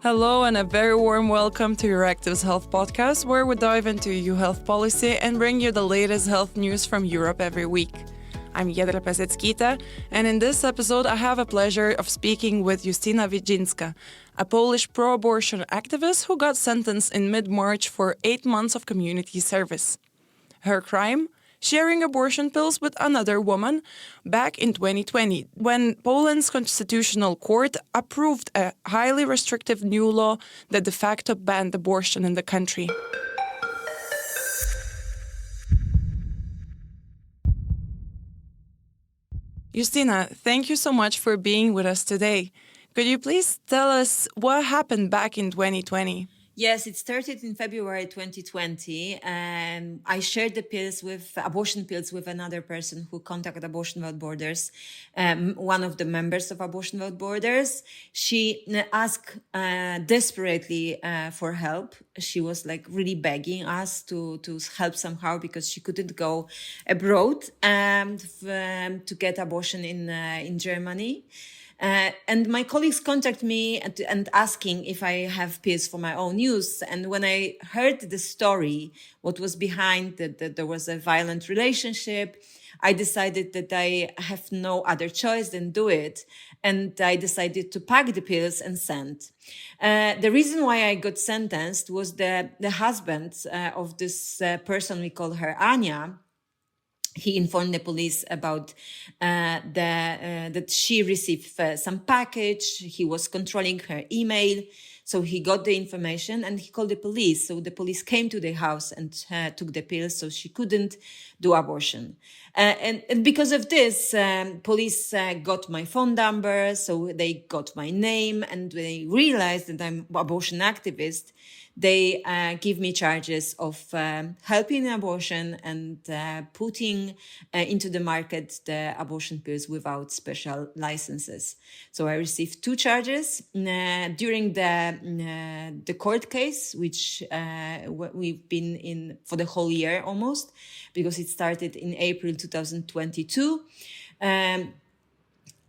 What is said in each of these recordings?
Hello and a very warm welcome to EURACTIV's Health Podcast, where we dive into EU health policy and bring you the latest health news from Europe every week. I'm Giedrė Peseckytė, and in this episode I have a pleasure of speaking with Justyna Wydrzynska, a Polish pro-abortion activist who got sentenced in mid-March for 8 months of community service. Her crime? Sharing abortion pills with another woman back in 2020, when Poland's constitutional court approved a highly restrictive new law that de facto banned abortion in the country. Justyna, thank you so much for being with us today. Could you please tell us what happened back in 2020? Yes, it started in February 2020, and I shared the abortion pills with another person who contacted Abortion Without Borders, one of the members of Abortion Without Borders. She asked desperately for help. She was really begging us to help somehow because she couldn't go abroad to get abortion in Germany. And my colleagues contact me and asking if I have pills for my own use. And when I heard the story, what was behind that there was a violent relationship, I decided that I have no other choice than do it. And I decided to pack the pills and send. The reason why I got sentenced was the husband of this person, we call her Anya. He informed the police about that she received some package. He was controlling her email. So he got the information and he called the police. So the police came to the house and took the pills, so she couldn't do abortion. And because of this, police got my phone number, so they got my name, and they realized that I'm an abortion activist. They give me charges of helping abortion and putting into the market the abortion pills without special licenses. So I received 2 charges during the court case, which we've been in for the whole year almost, because it started in April 2022.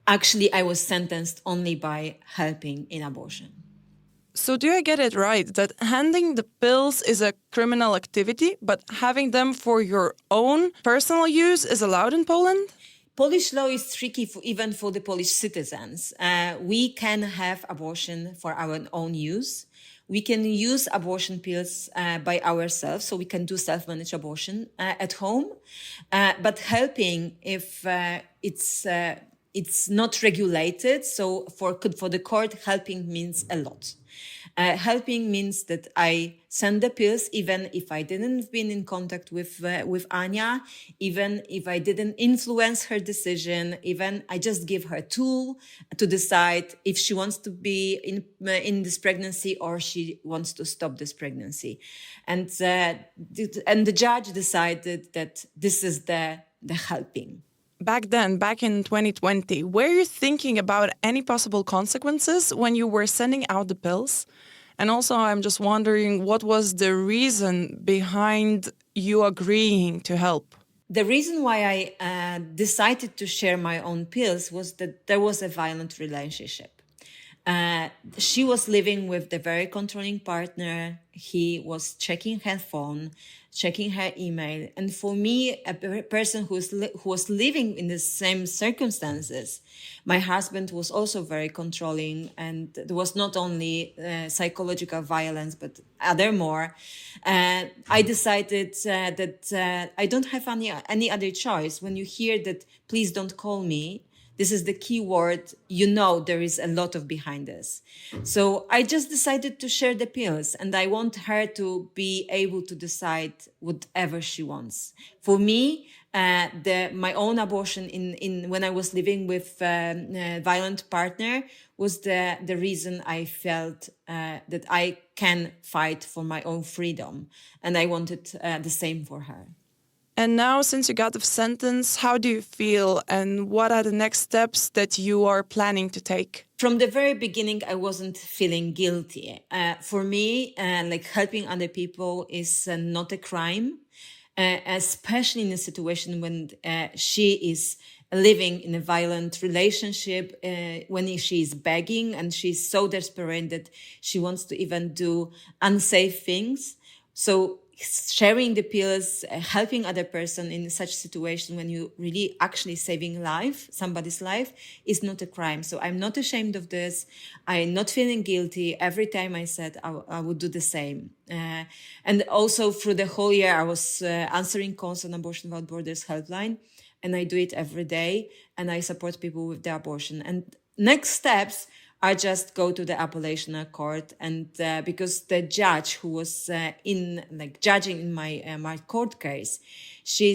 Actually, I was sentenced only by helping in abortion. So do I get it right that handing the pills is a criminal activity, but having them for your own personal use is allowed in Poland? Polish law is tricky even for the Polish citizens. We can have abortion for our own use. We can use abortion pills by ourselves, so we can do self-managed abortion at home. But helping, if it's not regulated, so for the court, helping means a lot. Helping means that I send the pills, even if I didn't been in contact with Anya, even if I didn't influence her decision, even I just give her a tool to decide if she wants to be in this pregnancy or she wants to stop this pregnancy. And the judge decided that this is the helping. Back in 2020, were you thinking about any possible consequences when you were sending out the pills? And also, I'm just wondering, what was the reason behind you agreeing to help? The reason why I decided to share my own pills was that there was a violent relationship. She was living with the very controlling partner. He was checking her phone, checking her email. And for me, a person who was living in the same circumstances, my husband was also very controlling. And there was not only psychological violence, but other more. I decided that I don't have any other choice. When you hear that, please don't call me, this is the key word, there is a lot of behind this. So I just decided to share the pills, and I want her to be able to decide whatever she wants. For me, my own abortion when I was living with a violent partner was the reason I felt that I can fight for my own freedom, and I wanted the same for her. And now, since you got the sentence, how do you feel and what are the next steps that you are planning to take? From the very beginning, I wasn't feeling guilty. For me, helping other people is not a crime, especially in a situation when she is living in a violent relationship, when she is begging and she's so desperate that she wants to even do unsafe things. So sharing the pills, helping other person in such situation when you really actually saving somebody's life, is not a crime. So I'm not ashamed of this. I'm not feeling guilty. Every time I said I would do the same. And also through the whole year, I was answering calls on Abortion Without Borders helpline, and I do it every day, and I support people with their abortion. And next steps I just go to the appellational court, and because the judge who was judging in my court case, she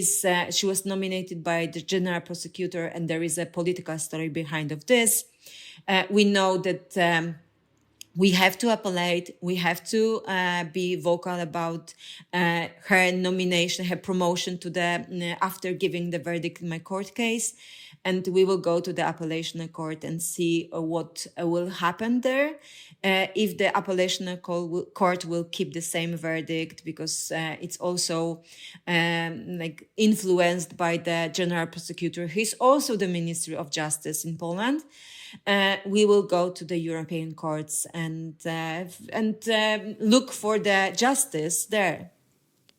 was nominated by the general prosecutor, and there is a political story behind of this. We know that we have to appellate. We have to be vocal about her nomination, her promotion to the after giving the verdict in my court case. And we will go to the appellational court and see what will happen there. If the appellational court will keep the same verdict, because it's also influenced by the general prosecutor. He's also the Ministry of Justice in Poland. We will go to the European courts and look for the justice there.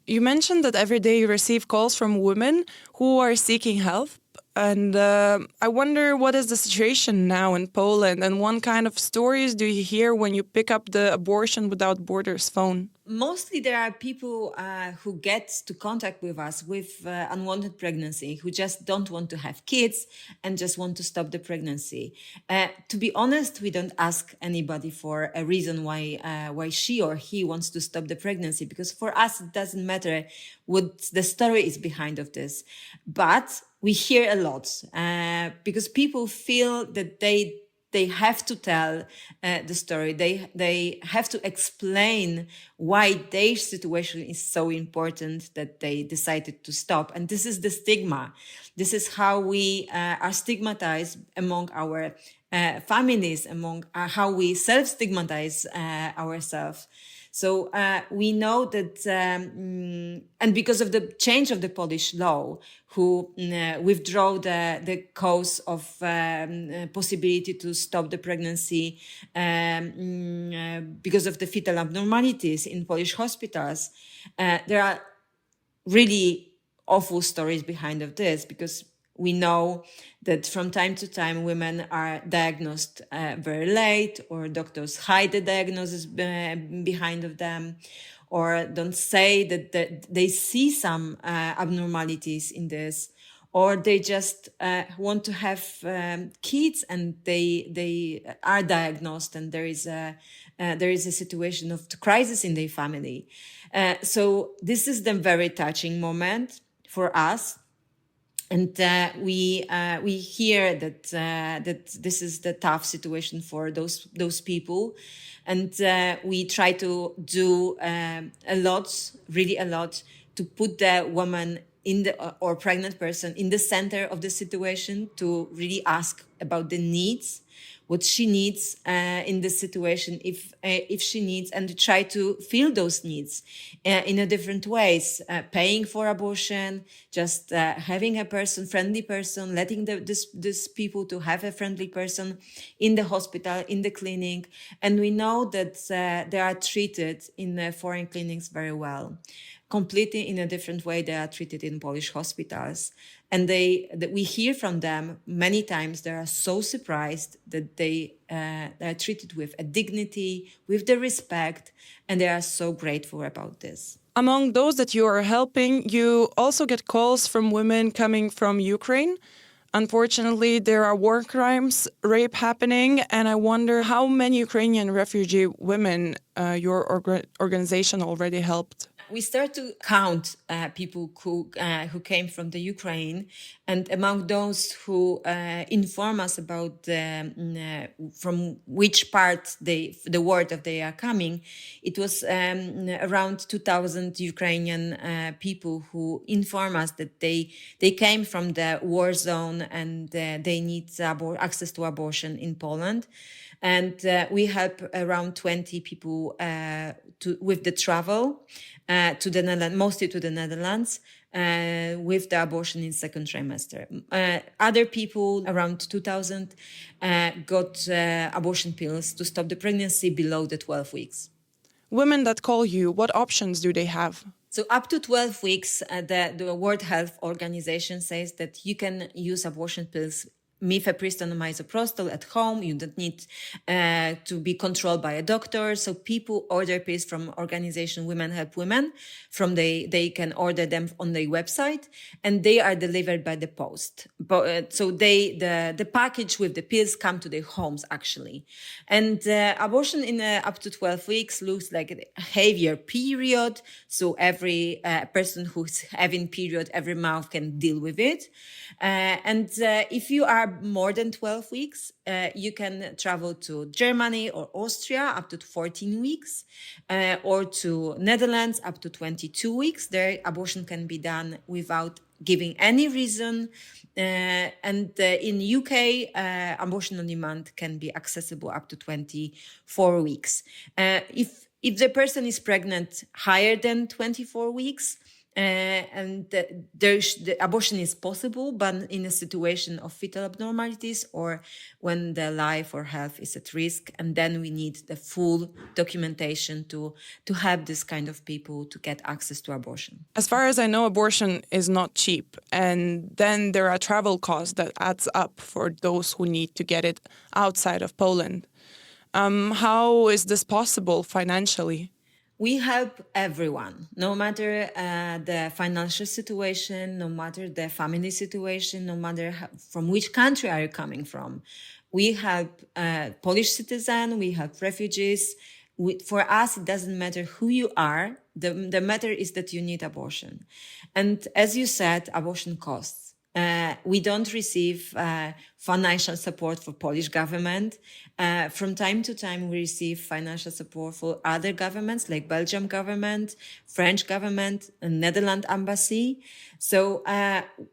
You mentioned that every day you receive calls from women who are seeking help. And I wonder, what is the situation now in Poland, and what kind of stories do you hear when you pick up the Abortion Without Borders phone? Mostly there are people who get to contact with us with unwanted pregnancy, who just don't want to have kids and just want to stop the pregnancy. To be honest, we don't ask anybody for a reason why she or he wants to stop the pregnancy, because for us it doesn't matter what the story is behind of this. But we hear a lot because people feel that they have to tell the story. They have to explain why their situation is so important that they decided to stop. And this is the stigma. This is how we are stigmatized among our families, among how we self-stigmatize ourselves. So we know that, and because of the change of the Polish law, who withdraw the cause of possibility to stop the pregnancy because of the fetal abnormalities in Polish hospitals, there are really awful stories behind of this, because we know that from time to time women are diagnosed very late, or doctors hide the diagnosis behind of them, or don't say that they see some abnormalities in this, or they just want to have kids and they are diagnosed, and there is a situation of crisis in their family. So this is the very touching moment for us. And we hear that this is the tough situation for those people, and we try to do a lot to put the woman or pregnant person in the center of the situation, to really ask about the needs, what she needs in this situation, if she needs, and to try to fill those needs in a different ways, paying for abortion, just having a friendly person, letting this people to have a friendly person in the hospital, in the clinic. And we know that they are treated in foreign clinics very well. Completely in a different way they are treated in Polish hospitals. And that we hear from them many times, they are so surprised that they are treated with a dignity, with the respect, and they are so grateful about this. Among those that you are helping, you also get calls from women coming from Ukraine. Unfortunately, there are war crimes, rape happening, and I wonder how many Ukrainian refugee women your organization already helped. We start to count people who came from the Ukraine, and among those who inform us about from which part the world of they are coming, it was around 2,000 Ukrainian people who inform us that they came from the war zone and they need access to abortion in Poland. And we help around 20 people with the travel to the Netherlands, mostly to the Netherlands, with the abortion in second trimester. Other people, around 2,000, got abortion pills to stop the pregnancy below the 12 weeks. Women that call you, what options do they have? So up to 12 weeks, the World Health Organization says that you can use abortion pills, mifepristone and misoprostol, at home. You don't need to be controlled by a doctor. So people order pills from organization Women Help Women. They can order them on their website, and they are delivered by the post. So the package with the pills come to their homes actually. And abortion in up to 12 weeks looks like a heavier period. So every person who's having period every month can deal with it. And if you are more than 12 weeks, you can travel to Germany or Austria up to 14 weeks, or to Netherlands up to 22 weeks. There, abortion can be done without giving any reason. And in UK, abortion on demand can be accessible up to 24 weeks. If the person is pregnant higher than 24 weeks, and the abortion is possible, but in a situation of fetal abnormalities or when the life or health is at risk. And then we need the full documentation to help this kind of people to get access to abortion. As far as I know, abortion is not cheap. And then there are travel costs that adds up for those who need to get it outside of Poland. How is this possible financially? We help everyone, no matter the financial situation, no matter the family situation, no matter from which country are you coming from. We help Polish citizens, we help refugees. For us, it doesn't matter who you are. The matter is that you need abortion. And as you said, abortion costs. We don't receive financial support for Polish government. From time to time, we receive financial support for other governments like Belgium government, French government, and Netherlands embassy. So,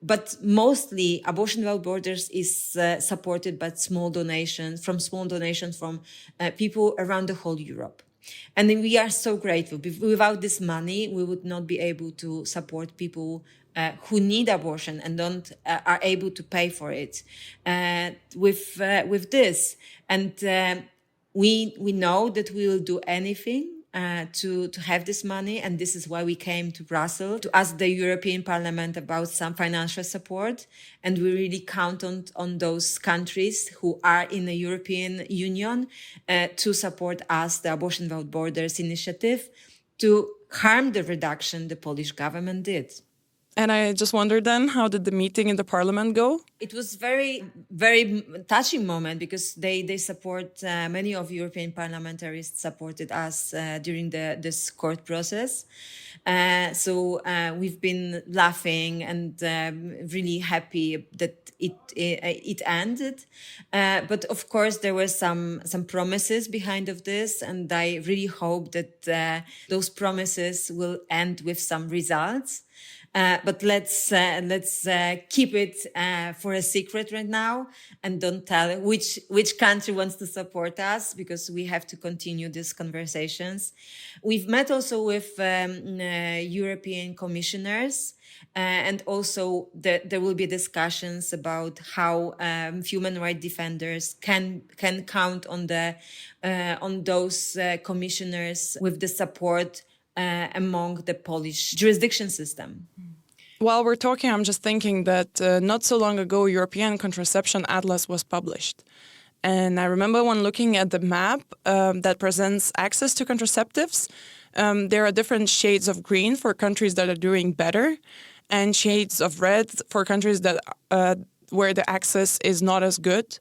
but mostly Abortion Without Borders is supported by small donations from people around the whole Europe. And we are so grateful. Without this money, we would not be able to support people who need abortion and are able to pay for it with this. And we know that we will do anything to have this money, and this is why we came to Brussels to ask the European Parliament about some financial support. And we really count on those countries who are in the European Union to support us, the Abortion Without Borders initiative, to harm the reduction the Polish government did. And I just wondered then, how did the meeting in the parliament go? It was very, very touching moment because they support, many of European parliamentarians supported us during this court process. So we've been laughing and really happy that it ended. But of course, there were some promises behind of this, and I really hope that those promises will end with some results. But let's keep it for a secret right now, and don't tell which country wants to support us, because we have to continue these conversations. We've met also with European commissioners, and also there will be discussions about how human rights defenders can count on those commissioners with the support among the Polish jurisdiction system. While we're talking, I'm just thinking that not so long ago, European Contraception Atlas was published. And I remember when looking at the map that presents access to contraceptives, there are different shades of green for countries that are doing better, and shades of red for countries that where the access is not as good.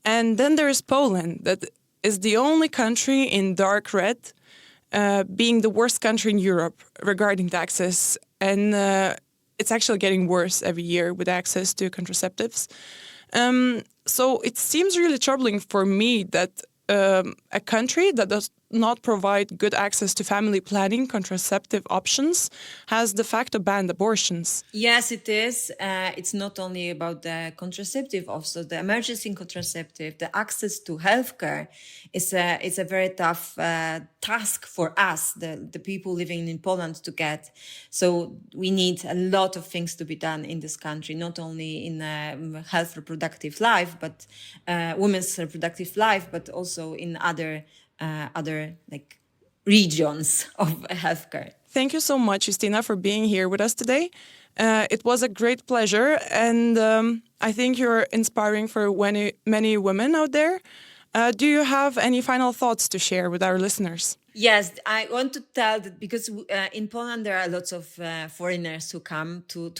And then there is Poland, that is the only country in dark red, being the worst country in Europe regarding the access. And it's actually getting worse every year with access to contraceptives. So it seems really troubling for me that a country that not provide good access to family planning, contraceptive options, has de facto banned abortions. Yes, it is. It's not only about the contraceptive, also the emergency contraceptive. The access to healthcare is a very tough task for us, the people living in Poland, to get. So we need a lot of things to be done in this country, not only in health reproductive life, but women's reproductive life, but also in other like regions of healthcare. Thank you so much, Justyna, for being here with us today. It was a great pleasure, and I think you're inspiring for many women out there. Do you have any final thoughts to share with our listeners? Yes, I want to tell that because in Poland there are lots of foreigners who come to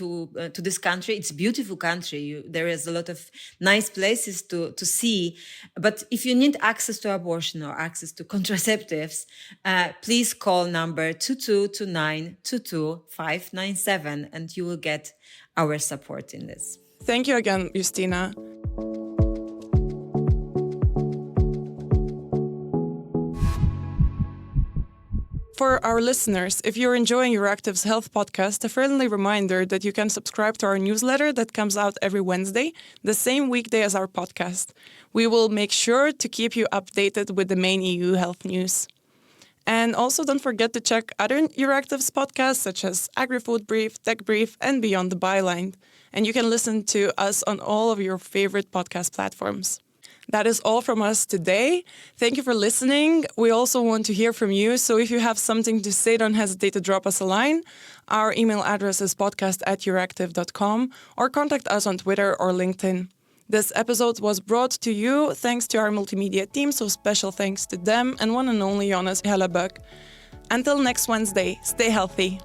this country. It's a beautiful country. There is a lot of nice places to see. But if you need access to abortion or access to contraceptives, please call number 2229 22597 and you will get our support in this. Thank you again, Justyna. For our listeners, if you're enjoying EURACTIV's Health Podcast, a friendly reminder that you can subscribe to our newsletter that comes out every Wednesday, the same weekday as our podcast. We will make sure to keep you updated with the main EU health news. And also don't forget to check other EURACTIV's podcasts such as AgriFood Brief, Tech Brief, and Beyond the Byline. And you can listen to us on all of your favorite podcast platforms. That is all from us today. Thank you for listening. We also want to hear from you. So if you have something to say, don't hesitate to drop us a line. Our email address is podcast@euractiv.com or contact us on Twitter or LinkedIn. This episode was brought to you thanks to our multimedia team. So special thanks to them and one and only Jonas Hellebuck. Until next Wednesday, stay healthy.